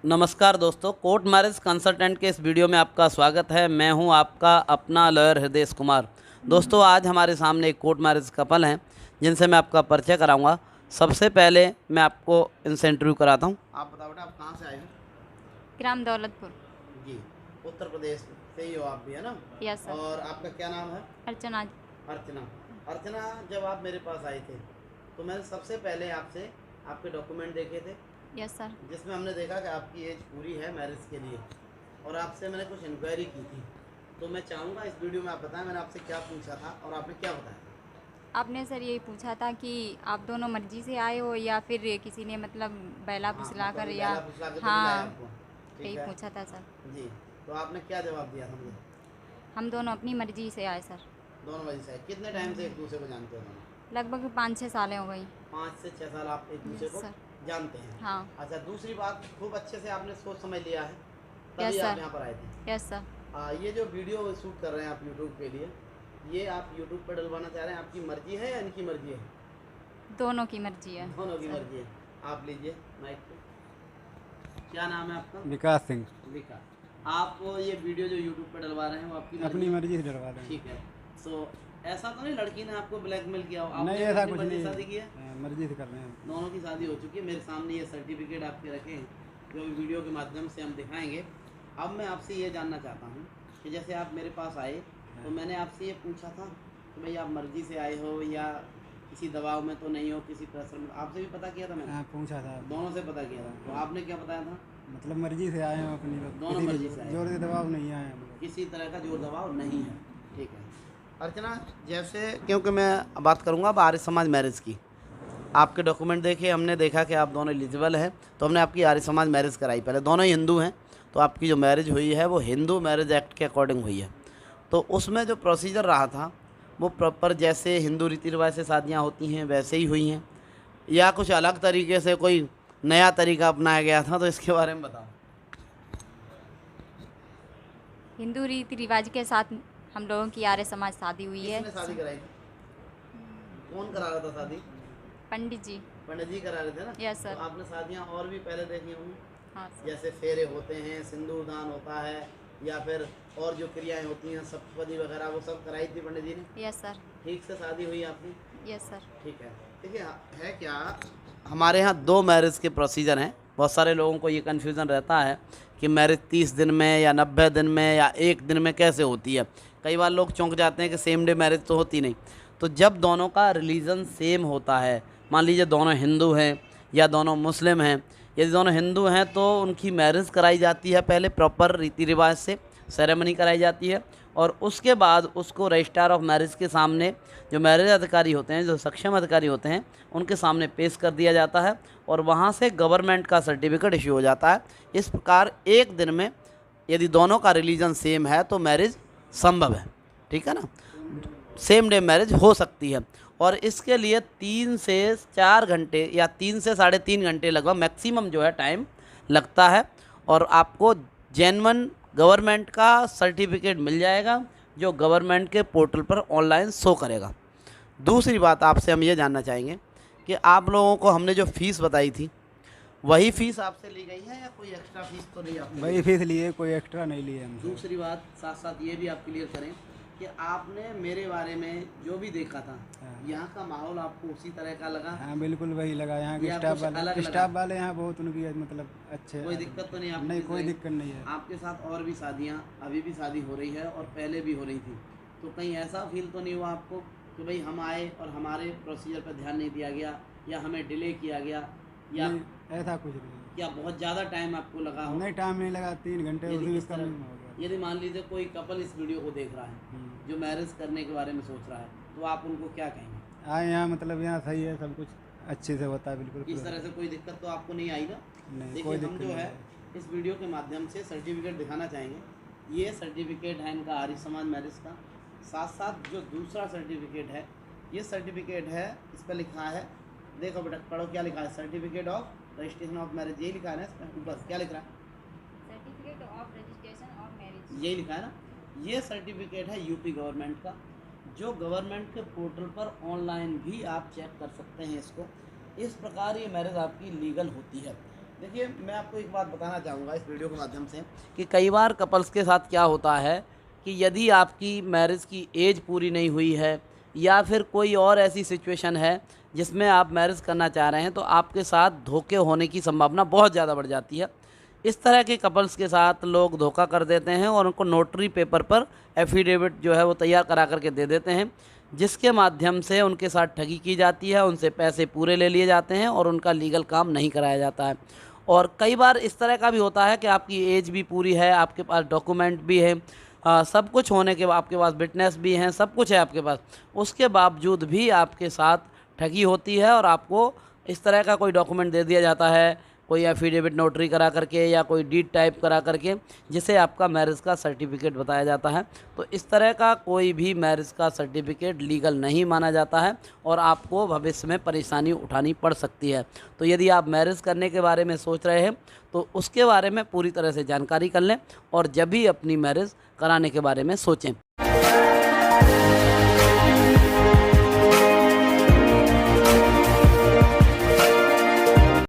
नमस्कार दोस्तों, court marriage consultant के इस वीडियो में आपका स्वागत है। मैं हूं आपका अपना लॉयर हृदय कुमार। दोस्तों, आज हमारे सामने एक कोर्ट मैरिज कपल हैं जिनसे मैं आपका परिचय कराऊंगा। सबसे पहले मैं आपको इनसे इंटरव्यू कराता हूं। आप बताओ बेटा, आप कहां से आए हैं? ग्राम दौलतपुर। जी, उत्तर प्रदेश से ही हो आप भी, है ना? Yes sir. और आपका क्या नाम है? अर्चना। अर्चना। अर्चना, जब आप मेरे पास आए थे तो मैंने सबसे पहले आपसे आपके डॉक्यूमेंट देखे थे, यस सर। जिसमें हमने देखा कि आपकी एज पूरी है मैरिज के लिए, और आपसे मैंने कुछ इंक्वायरी की थी। तो मैं चाहूँगा इस वीडियो में आप बताएं मैंने आपसे क्या पूछा था और आपने क्या बताया। आपने सर यही पूछा था कि आप दोनों मर्जी से आए हो या फिर किसी ने मतलब बैला हाँ, फुसला मतलब कर अभी या। पहला फुसला के तो नहीं लाया हाँ, आपको। ठीक यही है पूछा था सर। जी। तो आपने क्या जवाब दिया था मुझे? हम दोनों अपनी मर्जी से आए सर। दोनों वजह से कितने टाइम से एक दूसरे को जानते हो दोनों? लगभग 5-6 सालें हो गई। 5 से 6 साल आप एक दूसरे यस को सर। जानते हैं। हाँ। अच्छा, दूसरी बात, खूब अच्छे से आपने सोच समझ लिया है, तभी यस आप सर। यहाँ पर आए थे। Yes sir. ये जो वीडियो शूट कर रहे हैं आप यूट्यूब के लिए, ये आप यूट्यूब पर डलवाना चाह रहे हैं, आपकी मर्जी है या इनकी मर्जी है? दोनों की मर्जी है दोनों की सर। मर्जी है। आप लीजिए माइक पे। क्या नाम है आपका? विकास सिंह। विकास। आप ये वीडियो जो यूट्यूब पे डलवा रहे हैं वो आपकी अपनी है? मर्जी से डलवा दें। ठीक है। सो ऐसा तो नहीं लड़की ने आपको ब्लैकमेल किया हो? आपने नहीं, ऐसा अपनी कुछ मर्जी नहीं शादी की है? मर्जी से कर रहे हैं। दोनों की शादी हो चुकी है। मेरे सामने ये सर्टिफिकेट आपके रखे हैं जो वीडियो के माध्यम से हम दिखाएंगे। अब मैं आपसे ये जानना चाहता हूँ कि जैसे आप मेरे पास आए तो मैंने आपसे ये पूछा था कि भाई आप मर्जी से आए हो या किसी दबाव में तो नहीं हो, किसी प्रेशर में? आपसे भी पता किया था मैंने? हाँ, पूछा था। दोनों से पता किया था। तो आपने क्या बताया था? मतलब मर्जी से आए हैं अपनी, दोनों मर्जी से आए। जोर से दबाव नहीं आए हम लोग। किसी तरह का जोर दबाव नहीं है। ठीक है अर्चना, जैसे क्योंकि मैं बात करूंगा अब आर्य समाज मैरिज की। आपके डॉक्यूमेंट देखे, हमने देखा कि आप दोनों एलिजिबल हैं, तो हमने आपकी आर्य समाज मैरिज कराई। पहले दोनों ही हिंदू हैं, तो आपकी जो मैरिज हुई है वो हिंदू मैरिज एक्ट के अकॉर्डिंग हुई है। तो उसमें जो प्रोसीजर रहा था वो प्रॉपर जैसे हिंदू रीति रिवाज से शादियाँ होती हैं वैसे ही हुई हैं, या कुछ अलग तरीके से कोई नया तरीका अपनाया गया था? तो इसके बारे में बताओ। हिंदू रीति रिवाज के साथ हम लोगों की आर्य समाज शादी हुई है। किसने शादी कराई थी? कौन करा रहा था शादी? पंडित जी। पंडित जी करा रहे थे ना? Yes sir. तो आपने शादियाँ और भी पहले देखी होंगी, हाँ सर। जैसे फेरे होते हैं, सिंदूर दान होता है, या फिर और जो क्रियाएं होती हैं सप्तपदी वगैरह, वो सब कराई थी पंडित जी ने? Yes sir. ठीक से शादी हुई आपकी? Yes sir. ठीक है। देखिए, है क्या, हमारे यहाँ 2 मैरिज के प्रोसीजर हैं। बहुत सारे लोगों को ये कन्फ्यूज़न रहता है कि मैरिज 30 दिन में या 90 दिन में या 1 दिन में कैसे होती है। कई बार लोग चौंक जाते हैं कि सेम डे मैरिज तो होती नहीं। तो जब दोनों का रिलीजन सेम होता है, मान लीजिए दोनों हिंदू हैं या दोनों मुस्लिम हैं, यदि दोनों हिंदू हैं तो उनकी मैरिज कराई जाती है पहले प्रॉपर रीति रिवाज से, सेरेमनी कराई जाती है, और उसके बाद उसको रजिस्ट्रार ऑफ मैरिज के सामने जो मैरिज अधिकारी होते हैं, जो सक्षम अधिकारी होते हैं, उनके सामने पेश कर दिया जाता है और वहाँ से गवर्नमेंट का सर्टिफिकेट इश्यू हो जाता है। इस प्रकार 1 दिन में यदि दोनों का रिलीजन सेम है तो मैरिज संभव है। ठीक है ना? सेम डे मैरिज हो सकती है, और इसके लिए 3 से 4 घंटे या 3 से साढ़े 3 घंटे लगभग मैक्सिमम जो है टाइम लगता है, और आपको जेन्युइन गवर्नमेंट का सर्टिफिकेट मिल जाएगा जो गवर्नमेंट के पोर्टल पर ऑनलाइन शो करेगा। दूसरी बात आपसे हम ये जानना चाहेंगे कि आप लोगों को हमने जो फ़ीस बताई थी वही फ़ीस आपसे ली गई है या कोई एक्स्ट्रा फीस तो नहीं आपने? वही फीस लिए, कोई एक्स्ट्रा नहीं लिए हमसे। दूसरी बात साथ साथ ये भी आप क्लियर करें कि आपने मेरे बारे में जो भी देखा था, हाँ। यहाँ का माहौल आपको उसी तरह का लगा? हाँ, बिल्कुल वही लगा। यहाँ के या स्टाफ कुछ अलग वाले लगा? स्टाफ वाले यहाँ बहुत उनकी मतलब अच्छे। कोई दिक्कत तो नहीं आपको? नहीं, कोई नहीं? दिक्कत नहीं है। आपके साथ और भी शादियाँ, अभी भी शादी हो रही है और पहले भी हो रही थी, तो कहीं ऐसा फील तो नहीं हुआ आपको कि भाई हम आए और हमारे प्रोसीजर पर ध्यान नहीं दिया गया या हमें डिले किया गया, या नहीं, ऐसा कुछ नहीं। क्या बहुत ज़्यादा टाइम आपको लगा हो? नहीं, टाइम नहीं लगा, 3 घंटे यदि उसमें इस कम तरह- नहीं हो गया। यदि मान लीजिए कोई कपल इस वीडियो को देख रहा है जो मैरिज करने के बारे में सोच रहा है, तो आप उनको क्या कहेंगे? आए यहाँ, मतलब यहाँ सही है, सब कुछ अच्छे से होता है बिल्कुल। इस तरह से कोई दिक्कत तो आपको नहीं आई ना? नहीं, देखिए, कोई हम दिक्कत जो नहीं है इस वीडियो के माध्यम से सर्टिफिकेट दिखाना चाहेंगे। ये सर्टिफिकेट है इनका आर्य समाज मैरिज का। साथ साथ जो दूसरा सर्टिफिकेट है, ये सर्टिफिकेट है, इस पर लिखा है, देखो बेटा पढ़ो क्या लिखा है, certificate of registration of marriage, यही लिखा है ना इसमें ऊपर? क्या लिख रहा है? Certificate of registration of marriage. यही लिखा है ना? ये सर्टिफिकेट है यूपी गवर्नमेंट का, जो गवर्नमेंट के पोर्टल पर ऑनलाइन भी आप चेक कर सकते हैं इसको। इस प्रकार ये मैरिज आपकी लीगल होती है। देखिए, मैं आपको एक बात बताना चाहूँगा इस वीडियो के माध्यम से कि कई बार कपल्स के साथ क्या होता है कि यदि आपकी मैरिज की एज पूरी नहीं हुई है या फिर कोई और ऐसी सिचुएशन है जिसमें आप मैरिज करना चाह रहे हैं, तो आपके साथ धोखे होने की संभावना बहुत ज़्यादा बढ़ जाती है। इस तरह के कपल्स के साथ लोग धोखा कर देते हैं और उनको नोटरी पेपर पर एफिडेविट जो है वो तैयार करा करके दे देते हैं, जिसके माध्यम से उनके साथ ठगी की जाती है, उनसे पैसे पूरे ले लिए जाते हैं और उनका लीगल काम नहीं कराया जाता है। और कई बार इस तरह का भी होता है कि आपकी एज भी पूरी है, आपके पास डॉक्यूमेंट भी है, सब कुछ होने के बाद आपके पास विटनेस भी हैं, सब कुछ है आपके पास, उसके बावजूद भी आपके साथ ठगी होती है और आपको इस तरह का कोई डॉक्यूमेंट दे दिया जाता है, कोई एफिडेविट नोटरी करा करके या कोई डीड टाइप करा करके, जिसे आपका मैरिज का सर्टिफिकेट बताया जाता है। तो इस तरह का कोई भी मैरिज का सर्टिफिकेट लीगल नहीं माना जाता है और आपको भविष्य में परेशानी उठानी पड़ सकती है। तो यदि आप मैरिज करने के बारे में सोच रहे हैं तो उसके बारे में पूरी तरह से जानकारी कर लें और जब भी अपनी मैरिज कराने के बारे में सोचें।